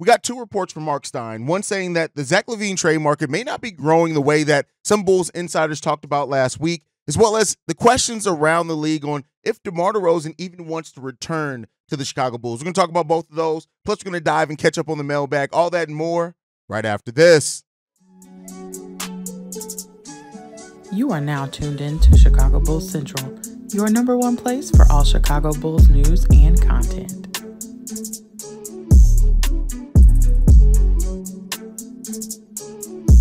we got two reports from Marc Stein, one saying that the Zach LaVine trade market may not be growing the way that some Bulls insiders talked about last week, as well as the questions around the league on if DeMar DeRozan even wants to return to the Chicago Bulls. We're going to talk about both of those, plus we're going to dive and catch up on the mailbag, all that and more right after this. You are now tuned in to Chicago Bulls Central, your number one place for all Chicago Bulls news and content.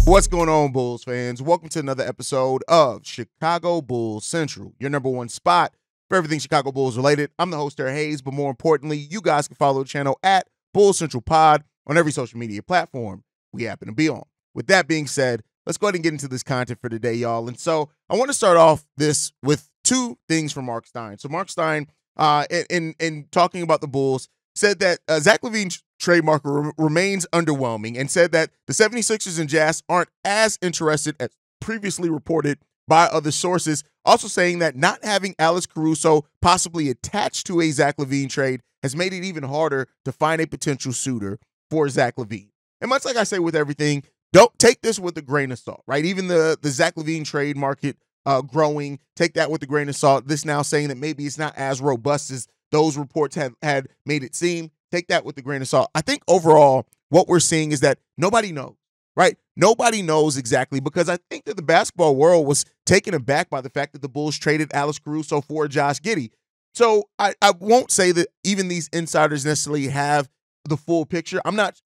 What's going on, Bulls fans? Welcome to another episode of Chicago Bulls Central, your number one spot for everything Chicago Bulls related. I'm the host there, Haize, but more importantly, you guys can follow the channel at Bulls Central Pod on every social media platform we happen to be on. With that being said, let's go ahead and get into this content for today, y'all. And so I want to start off this with two things from Marc Stein. So Marc Stein, in talking about the Bulls, said that Zach LaVine's trade market remains underwhelming and said that the 76ers and Jazz aren't as interested as previously reported by other sources, also saying that not having Alex Caruso possibly attached to a Zach LaVine trade has made it even harder to find a potential suitor for Zach LaVine. And much like I say with everything, don't take this with a grain of salt, right? Even the Zach LaVine trade market growing, take that with a grain of salt. This now saying that maybe it's not as robust as those reports had made it seem. Take that with a grain of salt. I think overall what we're seeing is that nobody knows, right? Nobody knows exactly, because I think that the basketball world was taken aback by the fact that the Bulls traded Alex Caruso for Josh Giddy. So I won't say that even these insiders necessarily have the full picture. I'm not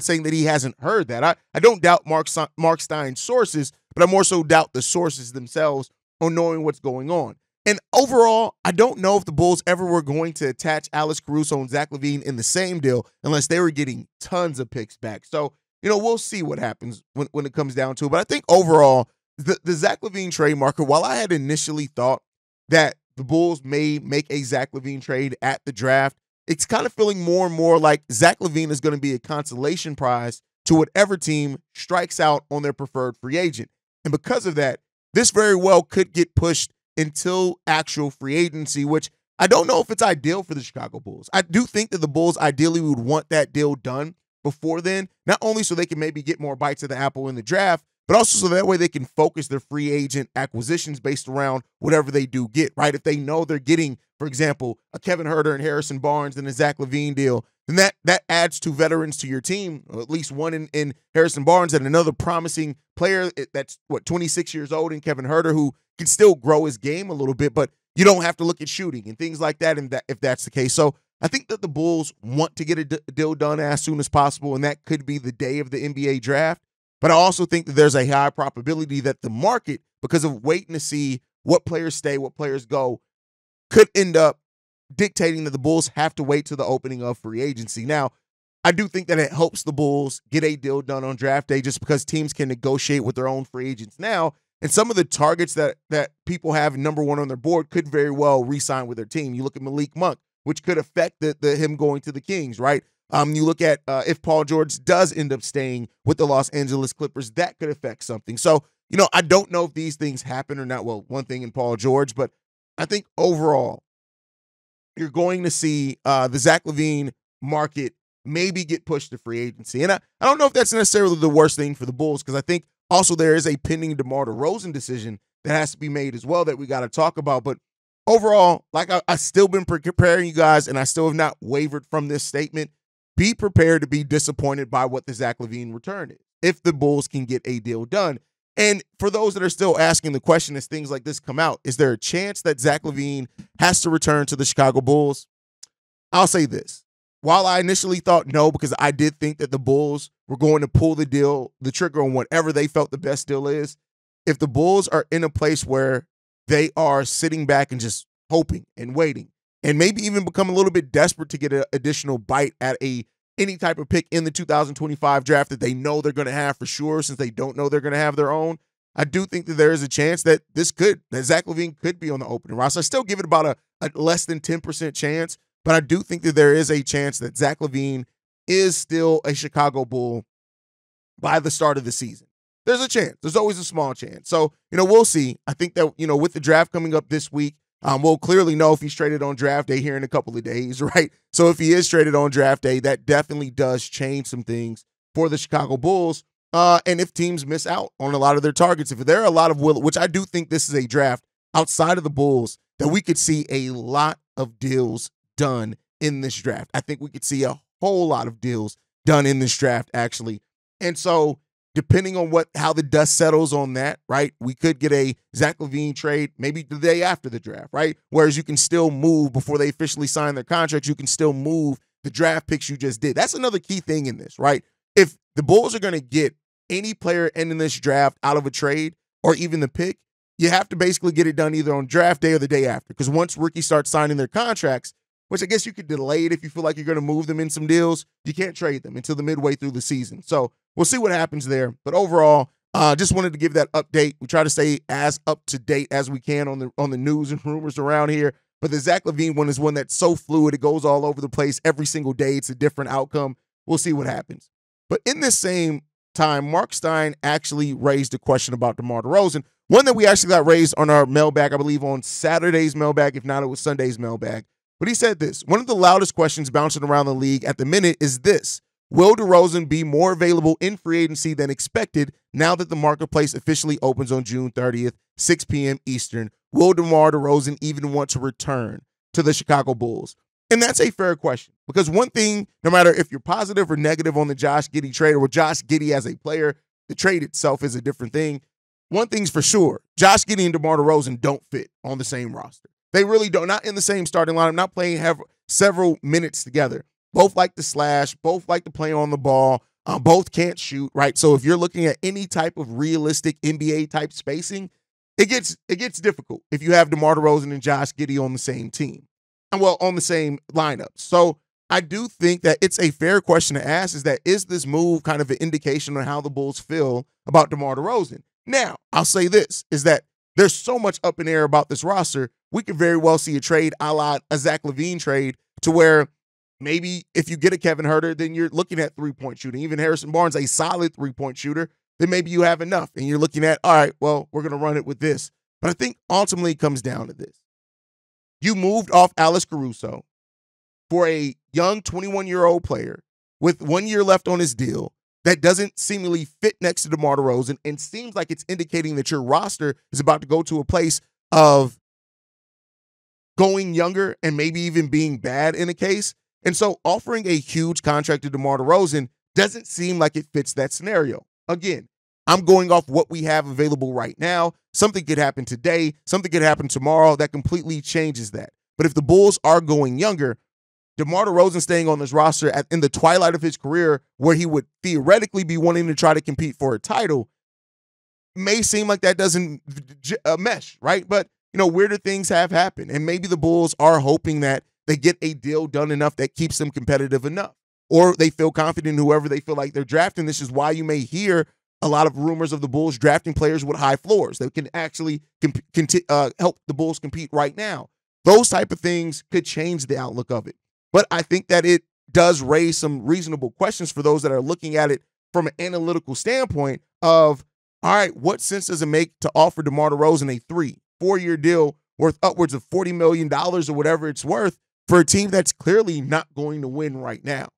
saying that he hasn't heard that. I don't doubt Marc Stein's sources, but I more so doubt the sources themselves on knowing what's going on. And overall, I don't know if the Bulls ever were going to attach Alex Caruso and Zach LaVine in the same deal unless they were getting tons of picks back. So, we'll see what happens when it comes down to it. But I think overall, the Zach LaVine trade market, while I had initially thought that the Bulls may make a Zach LaVine trade at the draft, it's kind of feeling more and more like Zach LaVine is going to be a consolation prize to whatever team strikes out on their preferred free agent. And because of that, this very well could get pushed until actual free agency, which I don't know if it's ideal for the Chicago Bulls. I do think that the Bulls ideally would want that deal done before then, not only so they can maybe get more bites of the apple in the draft, but also so that way they can focus their free agent acquisitions based around whatever they do get, right? If they know they're getting, for example, a Kevin Huerter and Harrison Barnes and a Zach LaVine deal, then that adds two veterans to your team, or at least one in Harrison Barnes and another promising player that's, 26 years old in Kevin Huerter, who can still grow his game a little bit, but you don't have to look at shooting and things like that, if that's the case. So I think that the Bulls want to get a deal done as soon as possible, and that could be the day of the NBA draft. But I also think that there's a high probability that the market, because of waiting to see what players stay, what players go, could end up dictating that the Bulls have to wait to the opening of free agency. Now, I do think that it helps the Bulls get a deal done on draft day just because teams can negotiate with their own free agents now. And some of the targets that people have number one on their board could very well re-sign with their team. You look at Malik Monk, which could affect him going to the Kings, right? You look at if Paul George does end up staying with the Los Angeles Clippers, that could affect something. So, I don't know if these things happen or not. Well, one thing in Paul George, but I think overall you're going to see the Zach LaVine market maybe get pushed to free agency. And I don't know if that's necessarily the worst thing for the Bulls, because I think also there is a pending DeMar DeRozan decision that has to be made as well that we got to talk about. But overall, like I still been preparing you guys, and I still have not wavered from this statement. Be prepared to be disappointed by what the Zach LaVine return is if the Bulls can get a deal done. And for those that are still asking the question as things like this come out, is there a chance that Zach LaVine has to return to the Chicago Bulls? I'll say this. While I initially thought no, because I did think that the Bulls were going to pull the trigger on whatever they felt the best deal is, if the Bulls are in a place where they are sitting back and just hoping and waiting, and maybe even become a little bit desperate to get an additional bite at any type of pick in the 2025 draft that they know they're going to have for sure, since they don't know they're going to have their own, I do think that there is a chance that Zach LaVine could be on the opening roster. I still give it about a less than 10% chance, but I do think that there is a chance that Zach LaVine is still a Chicago Bull by the start of the season. There's a chance. There's always a small chance. So, we'll see. I think that, with the draft coming up this week, We'll clearly know if he's traded on draft day here in a couple of days, right? So if he is traded on draft day, that definitely does change some things for the Chicago Bulls. And if teams miss out on a lot of their targets, if there are a lot of which I do think this is a draft outside of the Bulls that we could see a lot of deals done in this draft. I think we could see a whole lot of deals done in this draft, actually. And so depending on how the dust settles on that, right, we could get a Zach LaVine trade maybe the day after the draft, right? Whereas you can still move before they officially sign their contracts. You can still move the draft picks you just did. That's another key thing in this, right? If the Bulls are going to get any player ending this draft out of a trade or even the pick, you have to basically get it done either on draft day or the day after. Because once rookies start signing their contracts, which I guess you could delay it if you feel like you're going to move them in some deals, you can't trade them until the midway through the season. So we'll see what happens there. But overall, just wanted to give that update. We try to stay as up to date as we can on the news and rumors around here. But the Zach LaVine one is one that's so fluid. It goes all over the place every single day. It's a different outcome. We'll see what happens. But in this same time, Marc Stein actually raised a question about DeMar DeRozan, one that we actually got raised on our mailbag, I believe on Saturday's mailbag. If not, it was Sunday's mailbag. But he said this: one of the loudest questions bouncing around the league at the minute is this: will DeRozan be more available in free agency than expected now that the marketplace officially opens on June 30th, 6 p.m. Eastern? Will DeMar DeRozan even want to return to the Chicago Bulls? And that's a fair question, because one thing, no matter if you're positive or negative on the Josh Giddy trade or Josh Giddy as a player, the trade itself is a different thing. One thing's for sure: Josh Giddy and DeMar DeRozan don't fit on the same roster. They really don't. Not in the same starting lineup, not playing several minutes together. Both like to slash, both like to play on the ball, both can't shoot, right? So if you're looking at any type of realistic NBA-type spacing, it gets difficult if you have DeMar DeRozan and Josh Giddy on the same team. Well, on the same lineup. So I do think that it's a fair question to ask, is this move kind of an indication on how the Bulls feel about DeMar DeRozan? Now, I'll say this, is that there's so much up in air about this roster. We could very well see a trade a la a Zach LaVine trade to where maybe if you get a Kevin Huerter, then you're looking at three-point shooting. Even Harrison Barnes, a solid three-point shooter, then maybe you have enough. And you're looking at, all right, well, we're going to run it with this. But I think ultimately it comes down to this. You moved off Alex Caruso for a young 21-year-old player with 1 year left on his deal that doesn't seemingly fit next to DeMar DeRozan and seems like it's indicating that your roster is about to go to a place of going younger and maybe even being bad in a case. And so offering a huge contract to DeMar DeRozan doesn't seem like it fits that scenario. Again, I'm going off what we have available right now. Something could happen today. Something could happen tomorrow that completely changes that. But if the Bulls are going younger, DeMar DeRozan staying on this roster in the twilight of his career, where he would theoretically be wanting to try to compete for a title, may seem like that doesn't mesh, right? But, weirder things have happened. And maybe the Bulls are hoping that they get a deal done enough that keeps them competitive enough. Or they feel confident in whoever they feel like they're drafting. This is why you may hear a lot of rumors of the Bulls drafting players with high floors that can actually help the Bulls compete right now. Those type of things could change the outlook of it. But I think that it does raise some reasonable questions for those that are looking at it from an analytical standpoint of, all right, what sense does it make to offer DeMar DeRozan a 3-4-year deal worth upwards of $40 million or whatever it's worth for a team that's clearly not going to win right now?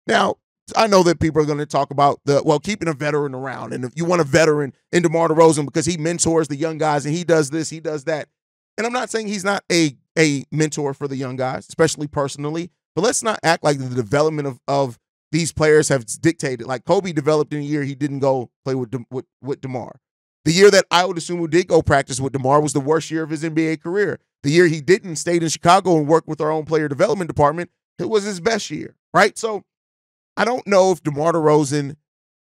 Now, I know that people are going to talk about keeping a veteran around. And if you want a veteran in DeMar DeRozan because he mentors the young guys and he does this, he does that. And I'm not saying he's not a mentor for the young guys, especially personally, but let's not act like the development of these players have dictated. Like Kobe developed in a year he didn't go play with DeMar. The year that Ayo Dosunmu did go practice with DeMar was the worst year of his NBA career. The year he didn't stay in Chicago and work with our own player development department, it was his best year, right? So I don't know if DeMar DeRozan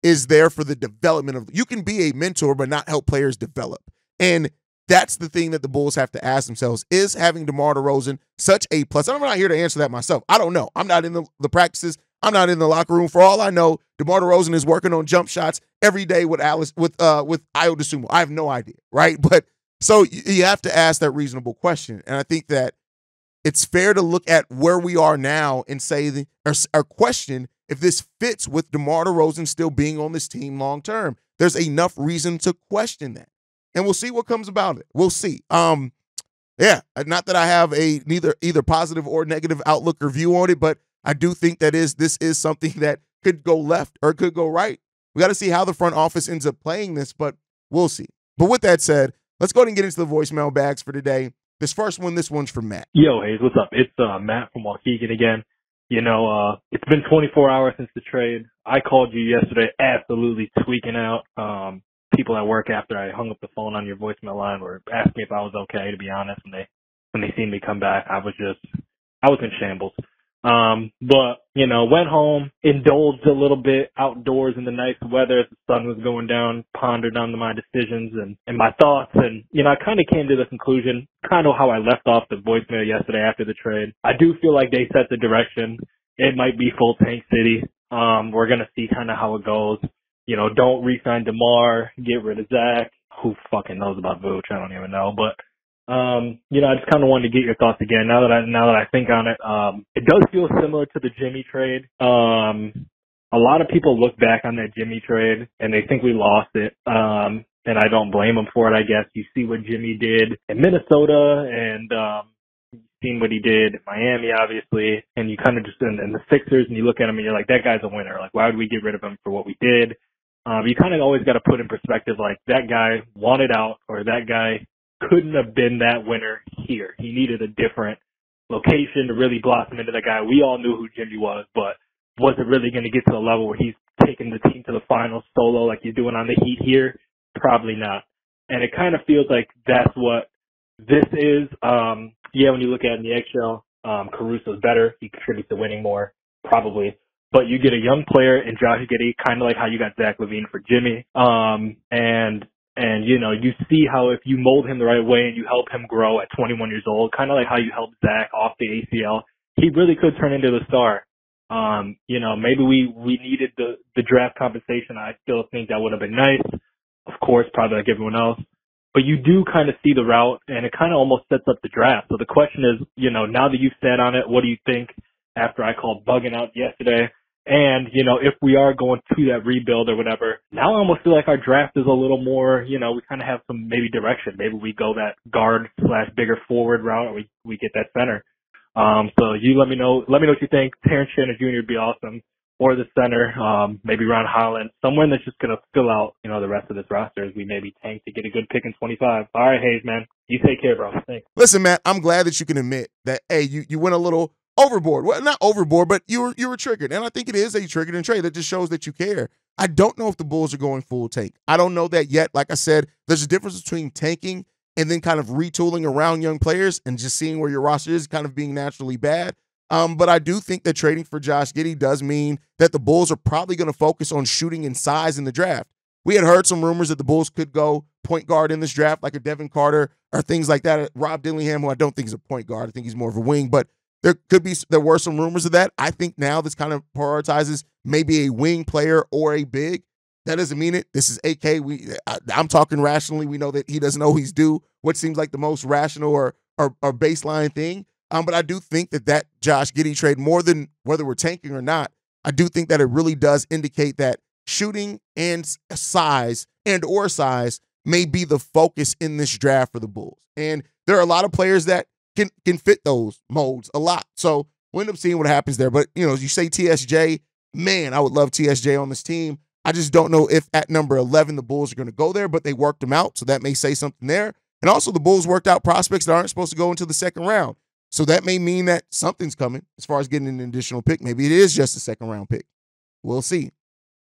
is there for the development of – you can be a mentor but not help players develop. And that's the thing that the Bulls have to ask themselves. Is having DeMar DeRozan such a plus? I'm not here to answer that myself. I don't know. I'm not in the practices. I'm not in the locker room. For all I know, DeMar DeRozan is working on jump shots every day with Ayo Dosunmu. I have no idea, right? But so you have to ask that reasonable question. And I think that it's fair to look at where we are now and say or question if this fits with DeMar DeRozan still being on this team long term. There's enough reason to question that. And we'll see what comes about it. We'll see. yeah, not that I have a either positive or negative outlook or view on it, but I do think this is something that could go left or could go right. We got to see how the front office ends up playing this, but we'll see. But with that said, let's go ahead and get into the voicemail bags for today. This one's from Matt. Yo, Haize, what's up? It's Matt from Waukegan again. It's been 24 hours since the trade. I called you yesterday absolutely tweaking out. People at work after I hung up the phone on your voicemail line were asking if I was okay, to be honest, when they seen me come back. I was in shambles. But, went home, indulged a little bit outdoors in the nice weather as the sun was going down, pondered on my decisions and my thoughts. And, I kind of came to the conclusion, kind of how I left off the voicemail yesterday after the trade. I do feel like they set the direction. It might be full tank city. We're going to see kind of how it goes. Don't re-sign DeMar, get rid of Zach. Who fucking knows about Vooch? I don't even know. But, I just kind of wanted to get your thoughts again. Now that I think on it, it does feel similar to the Jimmy trade. A lot of people look back on that Jimmy trade and they think we lost it. And I don't blame them for it, I guess. You see what Jimmy did in Minnesota and, you've seen what he did in Miami, obviously. And you kind of just, in the Sixers, and you look at him and you're like, that guy's a winner. Like, why would we get rid of him for what we did? You kind of always got to put in perspective, like, that guy wanted out, or that guy couldn't have been that winner here. He needed a different location to really blossom into that guy. We all knew who Jimmy was, but was it really going to get to the level where he's taking the team to the finals solo like he's doing on the Heat here? Probably not. And it kind of feels like that's what this is. When you look at it in the eggshell, Caruso's better. He contributes to winning more, probably. But you get a young player in Josh Giddy, kind of like how you got Zach LaVine for Jimmy. And you see how if you mold him the right way and you help him grow at 21 years old, kind of like how you helped Zach off the ACL, he really could turn into the star. Maybe we needed the draft compensation. I still think that would have been nice. Of course, probably like everyone else. But you do kind of see the route, and it kind of almost sets up the draft. So the question is, now that you've sat on it, what do you think after I called bugging out yesterday? And, if we are going to that rebuild or whatever, now I almost feel like our draft is a little more, we kind of have some maybe direction. Maybe we go that guard/bigger forward route, or we get that center. So you let me know what you think. Terrence Shannon Jr. would be awesome. Or the center, maybe Ron Holland, someone that's just going to fill out, the rest of this roster as we maybe tank to get a good pick in 25. All right, Haize, man. You take care, bro. Thanks. Listen, Matt, I'm glad that you can admit that, hey, you went a little overboard. Well, not overboard, but you were triggered. And I think it is a triggered and trade that just shows that you care. I don't know if the Bulls are going full tank. I don't know that yet. Like I said, there's a difference between tanking and then kind of retooling around young players and just seeing where your roster is kind of being naturally bad. But I do think that trading for Josh Giddy does mean that the Bulls are probably going to focus on shooting and size in the draft. We had heard some rumors that the Bulls could go point guard in this draft, like a Devin Carter or things like that. Rob Dillingham, who I don't think is a point guard. I think he's more of a wing, but there were some rumors of that. I think now this kind of prioritizes maybe a wing player or a big. That doesn't mean it. This is AK. I'm talking rationally. We know that he doesn't always do what seems like the most rational or baseline thing. But I do think that Josh Giddy trade, more than whether we're tanking or not, I do think that it really does indicate that shooting and size may be the focus in this draft for the Bulls. And there are a lot of players that can fit those molds a lot. So we'll end up seeing what happens there. But, you say TSJ, man, I would love TSJ on this team. I just don't know if at number 11 the Bulls are going to go there, but they worked him out, so that may say something there. And also the Bulls worked out prospects that aren't supposed to go into the second round. So that may mean that something's coming as far as getting an additional pick. Maybe it is just a second-round pick. We'll see.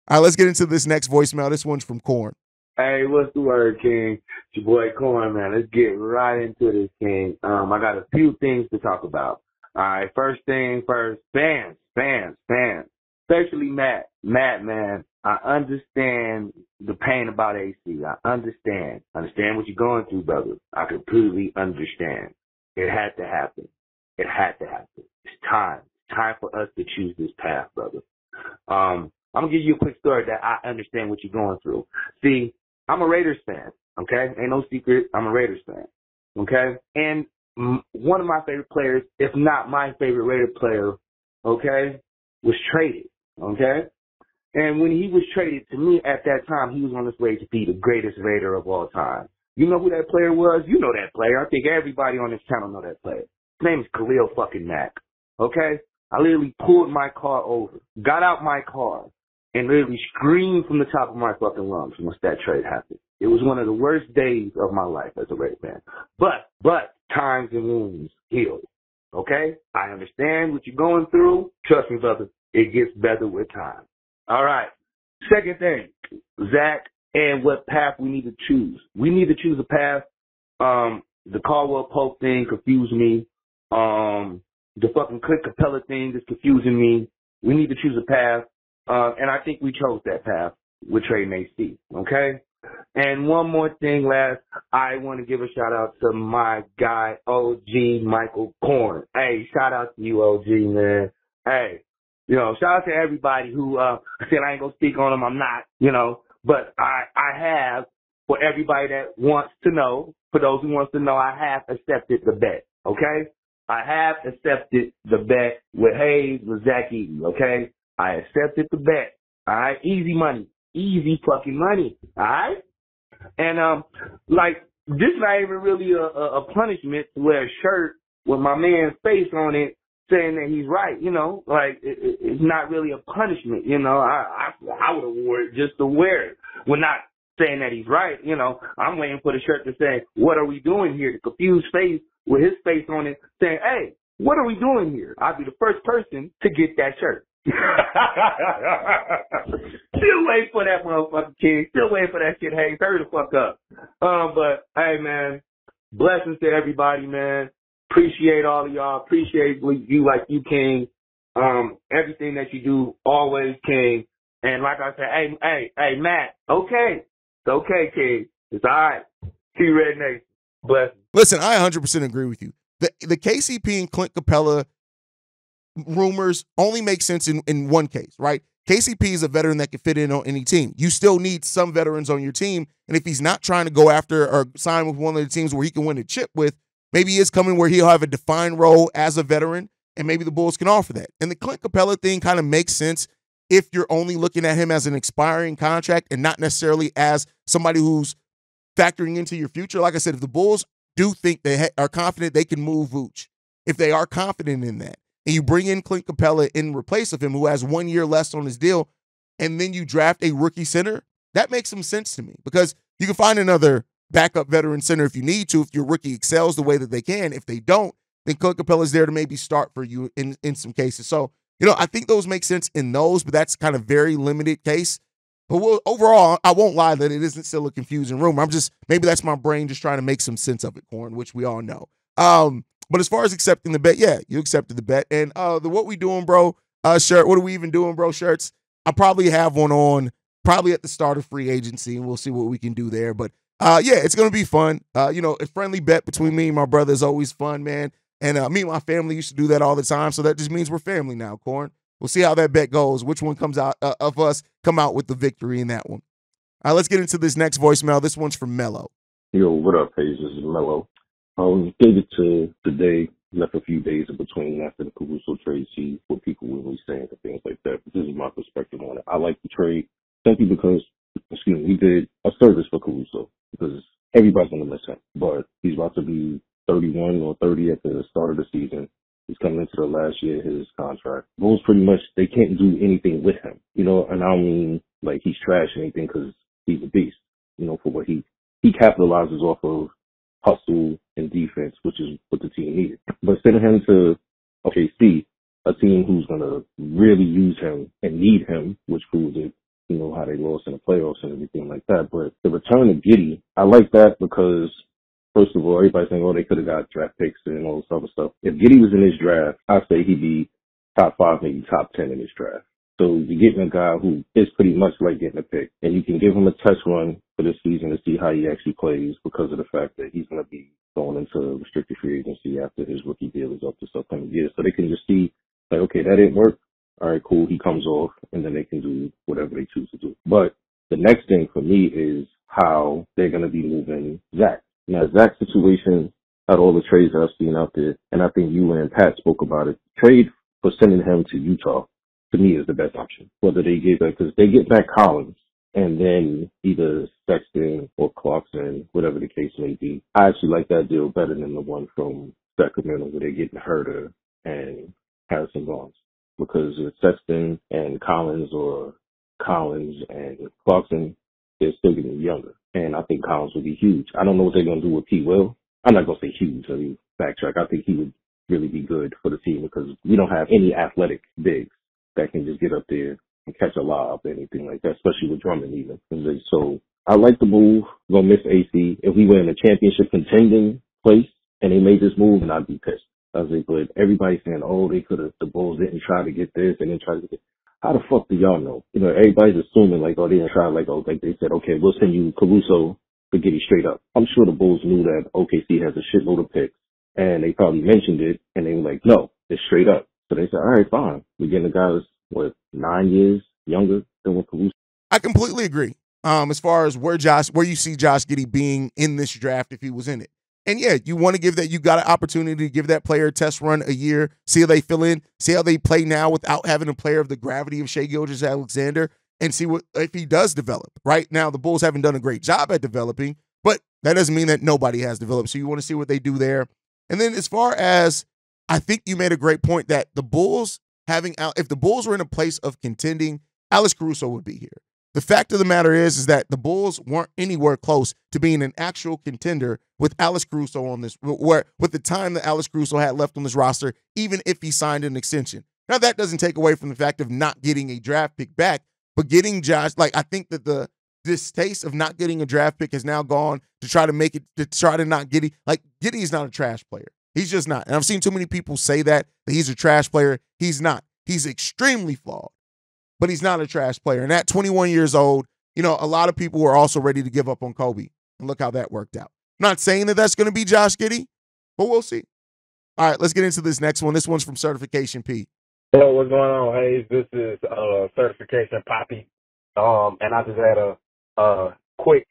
All right, let's get into this next voicemail. This one's from Corn. Hey, what's the word, King? It's your boy Corn, man. Let's get right into this, King. I got a few things to talk about. All right, first thing first, fans. Especially Matt, man. I understand the pain about AC. I understand what you're going through, brother. I completely understand. It had to happen. It's time for us to choose this path, brother. I'm going to give you a quick story that I understand what you're going through. See, I'm a Raiders fan, okay? Ain't no secret. I'm a Raiders fan, okay? And one of my favorite players, if not my favorite Raider player, okay, was traded, okay? And when he was traded, to me at that time, he was on his way to be the greatest Raider of all time. You know who that player was? You know that player. I think everybody on this channel know that player. His name is Khalil fucking Mack. Okay? I literally pulled my car over, got out my car, and literally screamed from the top of my fucking lungs once that trade happened. It was one of the worst days of my life as a Raiders fan. But times and wounds heal. Okay? I understand what you're going through. Trust me, brother. It gets better with time. All right. Second thing, Zach, and what path we need to choose. We need to choose a path. The Caldwell Pope thing confused me. The fucking Clint Capella thing is confusing me. We need to choose a path. And I think we chose that path with trading AC. Okay? And one more thing, last, I want to give a shout out to my guy, OG Michael Korn. Hey, shout out to you, OG, man. Hey, you know, shout out to everybody who, said I ain't gonna speak on them. I'm not, you know, but I have, for everybody that wants to know, for those who wants to know, I have accepted the bet. Okay? I have accepted the bet with Haize, with Zach Giddy. Okay? I accepted the bet. All right? Easy money. Easy fucking money. All right? And, like, this not even really a punishment to wear a shirt with my man's face on it saying that he's right, you know? Like, it's not really a punishment, you know? I would have wore it just to wear it. We're not saying that he's right, you know? I'm waiting for the shirt to say, what are we doing here? The confused face with his face on it saying, hey, what are we doing here? I'll be the first person to get that shirt. Still waiting for that motherfucking kid. Still waiting for that shit. Hey, hurry the fuck up. But hey, man, blessings to everybody, man. Appreciate all of y'all. Appreciate you like you, King. Everything that you do, always, King. And like I said, hey, Matt. Okay, it's okay, King. It's all right. See you, Red Nation. Blessings. Listen, I 100% agree with you. The KCP and Clint Capella rumors only make sense in one case, right? KCP is a veteran that can fit in on any team. You still need some veterans on your team, and if he's not trying to go after or sign with one of the teams where he can win a chip with, maybe he is coming where he'll have a defined role as a veteran, and maybe the Bulls can offer that. And the Clint Capella thing kind of makes sense if you're only looking at him as an expiring contract and not necessarily as somebody who's factoring into your future. Like I said, if the Bulls do think they are confident they can move Vooch, if they are confident in that, and you bring in Clint Capella in replace of him who has 1 year left on his deal, and then you draft a rookie center, that makes some sense to me because you can find another backup veteran center if you need to, if your rookie excels the way that they can. If they don't, then Clint Capella's there to maybe start for you in some cases. So, you know, I think those make sense in those, but that's kind of very limited case. But overall, I won't lie that it isn't still a confusing rumor. Maybe that's my brain just trying to make some sense of it, Corn, which we all know. But as far as accepting the bet, yeah, you accepted the bet. And the What We Doing, Bro shirt, what are we even doing, bro shirts? I'll probably have one on probably at the start of free agency, and we'll see what we can do there. But yeah, it's going to be fun. You know, a friendly bet between me and my brother is always fun, man. And me and my family used to do that all the time, so that just means we're family now, Corn. We'll see how that bet goes, which one comes out of us come out with the victory in that one. Let's get into this next voicemail. This one's from Mello. Yo, what up, Haize? This is Mello. Gave it to today, left a few days in between after the Caruso trade, see what people were really saying and things like that. But this is my perspective on it. I like the trade simply because, we did a service for Caruso because everybody's going to miss him. But he's about to be 31 or 30 at the start of the season. He's coming into the last year of his contract. Bulls pretty much, they can't do anything with him, you know, and I don't mean like he's trash or anything because he's a beast, you know, for what he capitalizes off of hustle and defense, which is what the team needed. But sending him to OKC, a team who's going to really use him and need him, which proves it, you know, how they lost in the playoffs and everything like that. But the return of Giddy, I like that because, first of all, everybody's saying, oh, they could have got draft picks and all this other stuff. If Giddy was in this draft, I'd say he'd be top 5, maybe top 10 in this draft. So you're getting a guy who is pretty much like getting a pick. And you can give him a test run for this season to see how he actually plays because of the fact that he's going to be going into restricted free agency after his rookie deal is up this upcoming year. So they can just see, like, okay, that didn't work. All right, cool. He comes off, and then they can do whatever they choose to do. But the next thing for me is how they're going to be moving Zach. Now, Zach's situation, out of all the trades that I've seen out there, and I think you and Pat spoke about it, trade for sending him to Utah, to me, is the best option. Whether they get that, because they get back Collins, and then either Sexton or Clarkson, whatever the case may be. I actually like that deal better than the one from Sacramento where they're getting Herter and Harrison Barnes, because it's Sexton and Collins or Collins and Clarkson, they're still getting younger. And I think Collins will be huge. I don't know what they're going to do with P. Will. I'm not going to say huge. I mean, backtrack. I think he would really be good for the team because we don't have any athletic bigs that can just get up there and catch a lob or anything like that, especially with Drummond even. So I like the move. We're going to miss AC. If we were in a championship contending place and they made this move, then I'd be pissed. I was like, but everybody's saying, oh, they could have, the Bulls didn't try to get this and then try to get this. How the fuck do y'all know? You know, everybody's assuming like, oh, they didn't try, like, oh, like they said, okay, we'll send you Caruso for Giddy straight up. I'm sure the Bulls knew that OKC has a shitload of picks, and they probably mentioned it, and they were like, no, it's straight up. So they said, all right, fine. We're getting a guy that's, 9 years younger than what Caruso. I completely agree. As far as where you see Josh Giddy being in this draft if he was in it. And yeah, you want to give that, you got an opportunity to give that player a test run a year, see how they fill in, see how they play now without having a player of the gravity of Shai Gilgeous-Alexander, and see what if he does develop. Right now, the Bulls haven't done a great job at developing, but that doesn't mean that nobody has developed. So you want to see what they do there. And then as far as, I think you made a great point that the Bulls if the Bulls were in a place of contending, Alex Caruso would be here. The fact of the matter is that the Bulls weren't anywhere close to being an actual contender with Alex Caruso on this, with the time that Alex Caruso had left on this roster, even if he signed an extension. Now, that doesn't take away from the fact of not getting a draft pick back, but getting Josh, I think that the distaste of not getting a draft pick has now gone to try to not Giddy. Giddy is not a trash player. He's just not. And I've seen too many people say that he's a trash player. He's not. He's extremely flawed, but he's not a trash player. And at 21 years old, a lot of people were also ready to give up on Kobe. And look how that worked out. I'm not saying that that's going to be Josh Giddy, but we'll see. All right, let's get into this next one. This one's from Certification P. Yo, what's going on, Haize? This is Certification Poppy. And I just had a quick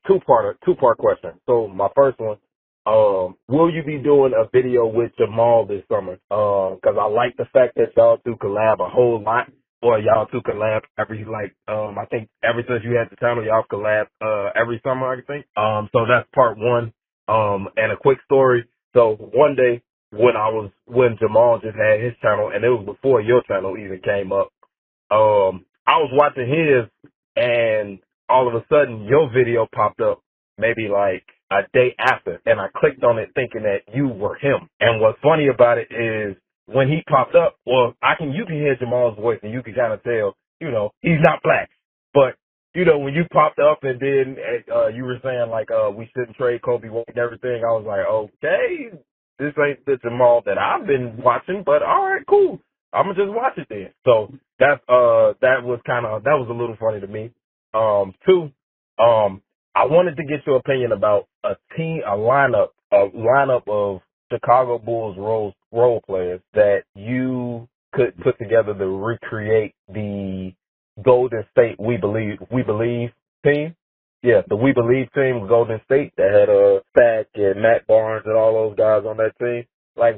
two-part question. So my first one, will you be doing a video with Jamal this summer? Cause I like the fact that y'all two collab a whole lot, or y'all two collab every, I think ever since you had the channel, y'all collab, every summer, I think. So that's part one. And a quick story. So one day when Jamal just had his channel, and it was before your channel even came up, I was watching his, and all of a sudden your video popped up maybe like a day after, and I clicked on it thinking that you were him. And what's funny about it is when he popped up, you can hear Jamal's voice and you can kind of tell, he's not black. But, when you popped up and then you were saying we shouldn't trade Kobe White and everything, I was like, okay, this ain't the Jamal that I've been watching, but all right, cool. I'm gonna just watch it then. So that was a little funny to me. Two, I wanted to get your opinion about a lineup of Chicago Bulls role players that you could put together to recreate the Golden State We Believe team. Yeah, the We Believe team with Golden State that had Stack and Matt Barnes and all those guys on that team.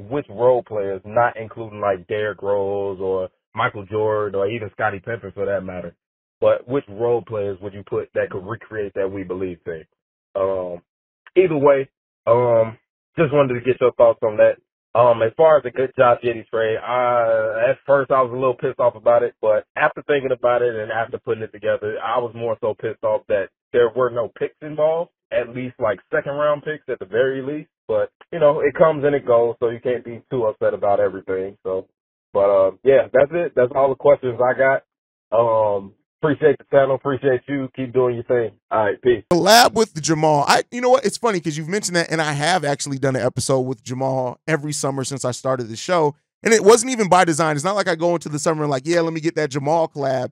Which role players, not including Derrick Rose or Michael Jordan or even Scottie Pippen for that matter, but which role players would you put that could recreate that We Believe thing? Either way, just wanted to get your thoughts on that. As far as the good Josh Giddy trade, at first I was a little pissed off about it, but after thinking about it and after putting it together, I was more so pissed off that there were no picks involved, at least second round picks at the very least. But, it comes and it goes, so you can't be too upset about everything. So, but, yeah, that's it. That's all the questions I got. Appreciate the channel. Appreciate you. Keep doing your thing. All right, peace. Collab with Jamal. You know what? It's funny because you've mentioned that, and I have actually done an episode with Jamal every summer since I started the show, and it wasn't even by design. It's not like I go into the summer and let me get that Jamal collab.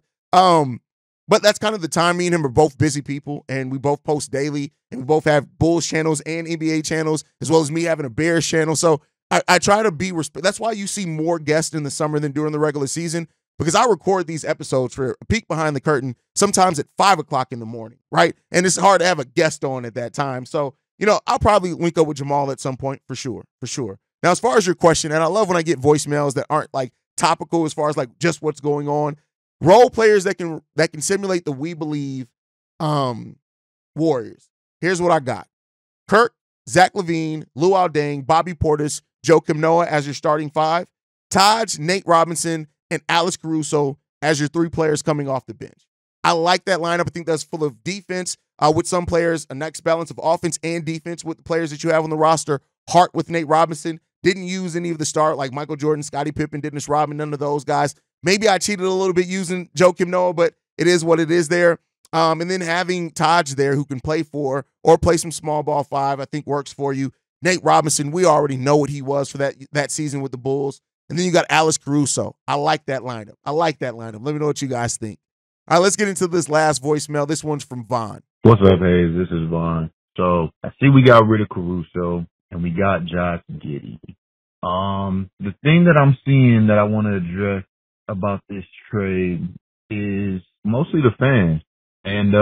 But that's kind of the time. Me and him are both busy people, and we both post daily, and we both have Bulls channels and NBA channels, as well as me having a Bears channel. So I try to be that's why you see more guests in the summer than during the regular season, because I record these episodes for a peek behind the curtain sometimes at 5 o'clock in the morning, right? And it's hard to have a guest on at that time. So, I'll probably link up with Jamal at some point for sure. Now, as far as your question, and I love when I get voicemails that aren't topical as far as just what's going on. Role players that can simulate the We Believe Warriors. Here's what I got. Kirk, Zach LaVine, Luol Deng, Bobby Portis, Joakim Noah as your starting five. Taj, Nate Robinson, and Alex Caruso as your three players coming off the bench. I like that lineup. I think that's full of defense with some players, a nice balance of offense and defense with the players that you have on the roster. Hart with Nate Robinson. Didn't use any of the start like Michael Jordan, Scottie Pippen, Dennis Rodman, none of those guys. Maybe I cheated a little bit using Joakim Noah, but it is what it is there. And then having Taj there who can play 4 or play some small ball 5, I think works for you. Nate Robinson, we already know what he was for that season with the Bulls. And then you got Alex Caruso. I like that lineup. Let me know what you guys think. All right, let's get into this last voicemail. This one's from Vaughn. What's up, Haize? This is Vaughn. So I see we got rid of Caruso and we got Josh Giddy. The thing that I'm seeing that I want to address about this trade is mostly the fans. And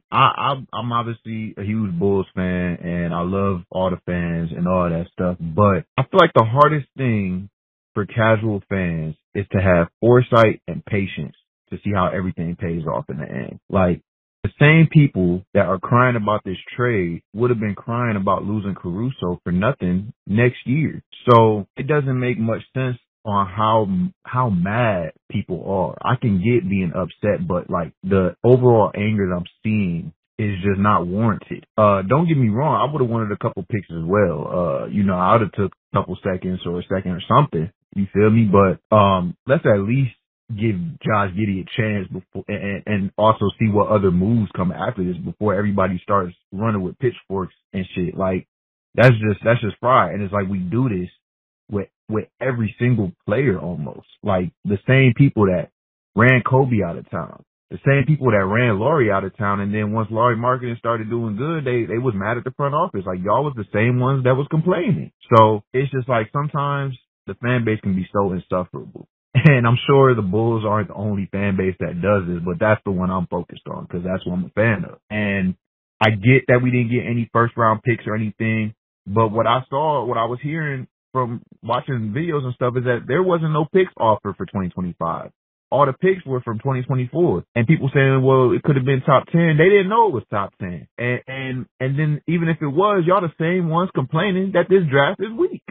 I'm obviously a huge Bulls fan, and I love all the fans and all that stuff. But I feel like the hardest thing for casual fans is to have foresight and patience to see how everything pays off in the end. Like, the same people that are crying about this trade would have been crying about losing Caruso for nothing next year. So it doesn't make much sense on how mad people are. I can get being upset, but like the overall anger that I'm seeing is just not warranted. Don't get me wrong, I would have wanted a couple picks as well. I would have took a couple seconds or a second or something. You feel me? But let's at least give Josh Giddy a chance before, and also see what other moves come after this before everybody starts running with pitchforks and shit. Like that's just fried. And it's like we do this with every single player almost. Like the same people that ran Kobe out of town, the same people that ran Laurie out of town, and then once Laurie marketing started doing good, they was mad at the front office. Like y'all was the same ones that was complaining. So it's just like sometimes the fan base can be so insufferable. And I'm sure the Bulls aren't the only fan base that does this, but that's the one I'm focused on because that's what I'm a fan of. And I get that we didn't get any first round picks or anything, but what I was hearing from watching videos and stuff is that there wasn't no picks offered for 2025. All the picks were from 2024. And people saying, well, it could have been top 10. They didn't know it was top 10. And then even if it was, y'all the same ones complaining that this draft is weak.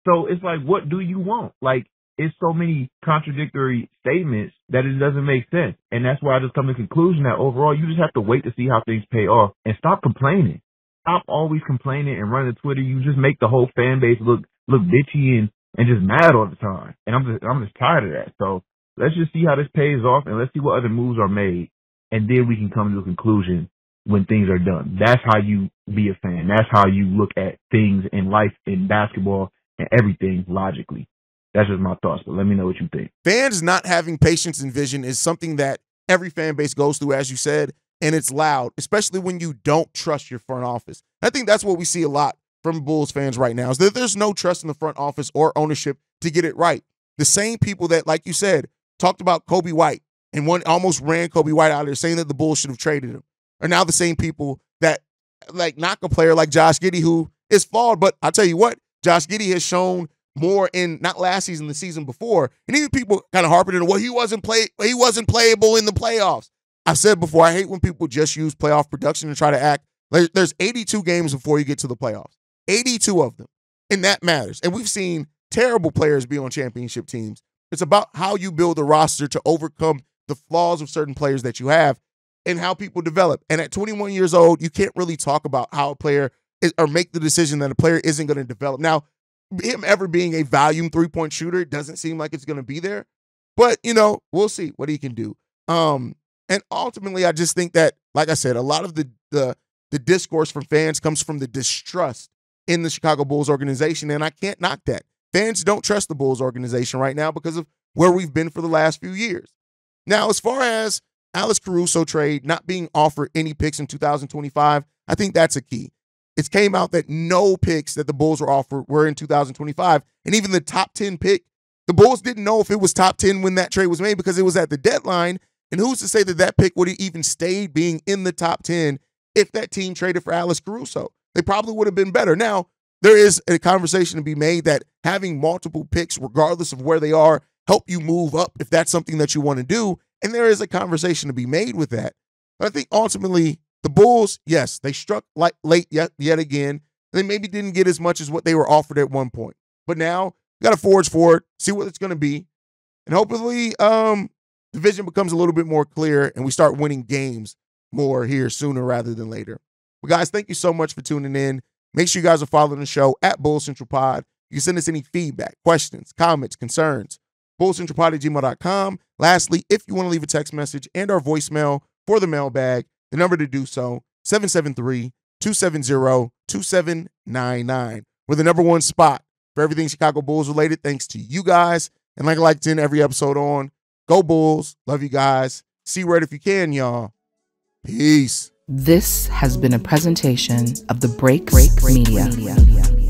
So it's like, what do you want? Like, it's so many contradictory statements that it doesn't make sense. And that's why I just come to the conclusion that overall you just have to wait to see how things pay off and stop complaining. Stop always complaining and running Twitter. You just make the whole fan base look bitchy and just mad all the time. And I'm just tired of that. So let's just see how this pays off and let's see what other moves are made. And then we can come to a conclusion when things are done. That's how you be a fan. That's how you look at things in life, in basketball, and everything logically. That's just my thoughts, but let me know what you think. Fans not having patience and vision is something that every fan base goes through, as you said, and it's loud, especially when you don't trust your front office. I think that's what we see a lot from Bulls fans right now, is that there's no trust in the front office or ownership to get it right. The same people that, like you said, talked about Kobe White and one almost ran Kobe White out of there saying that the Bulls should have traded him are now the same people that like knock a player like Josh Giddy, who is flawed. But I'll tell you what, Josh Giddy has shown more in not last season, the season before. And even people kind of harping on, well, he wasn't playable in the playoffs. I've said before, I hate when people just use playoff production and try to act like there's 82 games before you get to the playoffs. 82 of them. And that matters. And we've seen terrible players be on championship teams. It's about how you build a roster to overcome the flaws of certain players that you have and how people develop. And at 21 years old, you can't really talk about how a player is, or make the decision that a player isn't going to develop. Now, him ever being a volume three-point shooter doesn't seem like it's going to be there. But, we'll see what he can do. And ultimately, I just think that, like I said, a lot of the discourse from fans comes from the distrust in the Chicago Bulls organization, and I can't knock that. Fans don't trust the Bulls organization right now because of where we've been for the last few years. Now, as far as Alex Caruso trade not being offered any picks in 2025, I think that's a key. It came out that no picks that the Bulls were offered were in 2025, and even the top 10 pick, the Bulls didn't know if it was top 10 when that trade was made because it was at the deadline, and who's to say that that pick would have even stayed being in the top 10 if that team traded for Alex Caruso? They probably would have been better. Now, there is a conversation to be made that having multiple picks, regardless of where they are, help you move up if that's something that you want to do, and there is a conversation to be made with that. But I think ultimately, The Bulls, yes, they struck late yet again. They maybe didn't get as much as what they were offered at one point. But now, you got to forge forward, see what it's going to be. And hopefully, the vision becomes a little bit more clear and we start winning games more here sooner rather than later. But guys, thank you so much for tuning in. Make sure you guys are following the show at Bull Central Pod. You can send us any feedback, questions, comments, concerns, bullcentralpod@gmail.com. Lastly, if you want to leave a text message and our voicemail for the mailbag, the number to do so, 773-270-2799. We're the number one spot for everything Chicago Bulls related, thanks to you guys. And like I like to end every episode on, go Bulls. Love you guys. See red if you can, y'all. Peace. This has been a presentation of the Break Media.